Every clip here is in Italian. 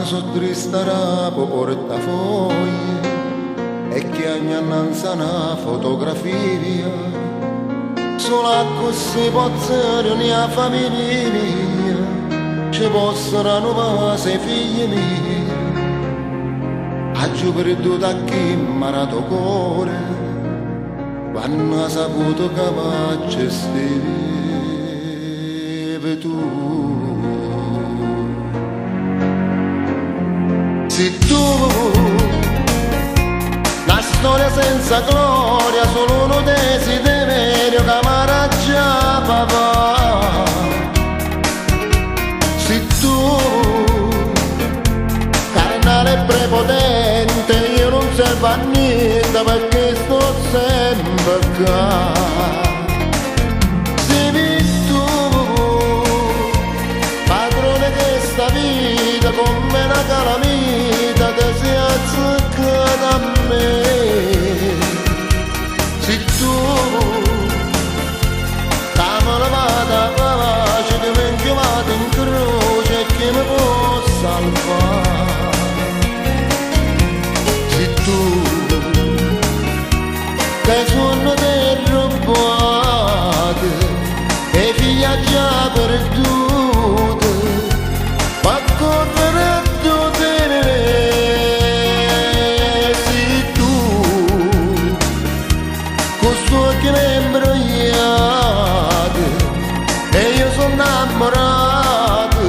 so triste rapo portafogli e che ogni annanza una fotografia, solo così posso unire famiglia mia, ci possono rinnovare sei figli miei. Aggiù perduto a chi imparato cuore, quando ha saputo capace steve tu. Se tu, una storia senza gloria, solo un desiderio che amaraggia papà. Se tu, carnale prepotente, io non servo a niente perché sto sempre qua. Se tu, padrone che sta vita come una calamita che si azzeccata a me. Se tu, me vada pace che mi inchiamato in croce e che mi può salvare. Se tu, che sono derubate e figlia già perdute, ma correre tu te ne. Se tu, questo che mi imbrogliate e io sono innamorato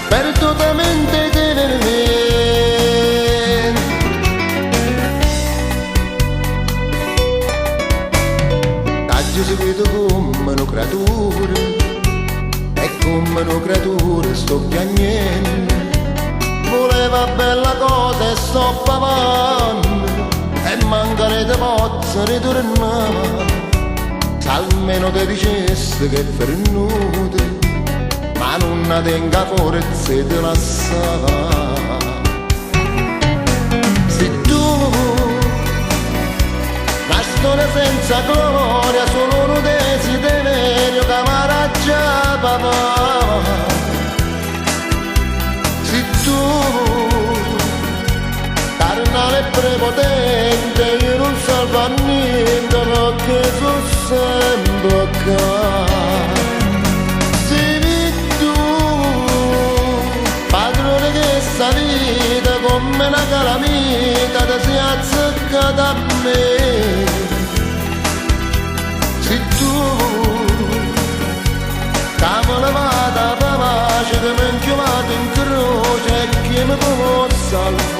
perdutamente te ne. Taggio seguito come una creatura e come una creatura sto piagnendo. Voleva bella cosa e sto pavando e mancarete pozza ritornava. Se almeno te dicesse che è venuta, ma non tenga forza e te lasciava. Se tu, una storia senza gloria, solo un desiderio che amaraggia papà. Se tu, carnale prepotente, io non salvo a niente perché sono sempre qua. Se tu, padrone che sta vita come una calamita ti si azzeccata a me. Se tu, che me ne vada pace che mi inchiamato in croce e che mi può salvare.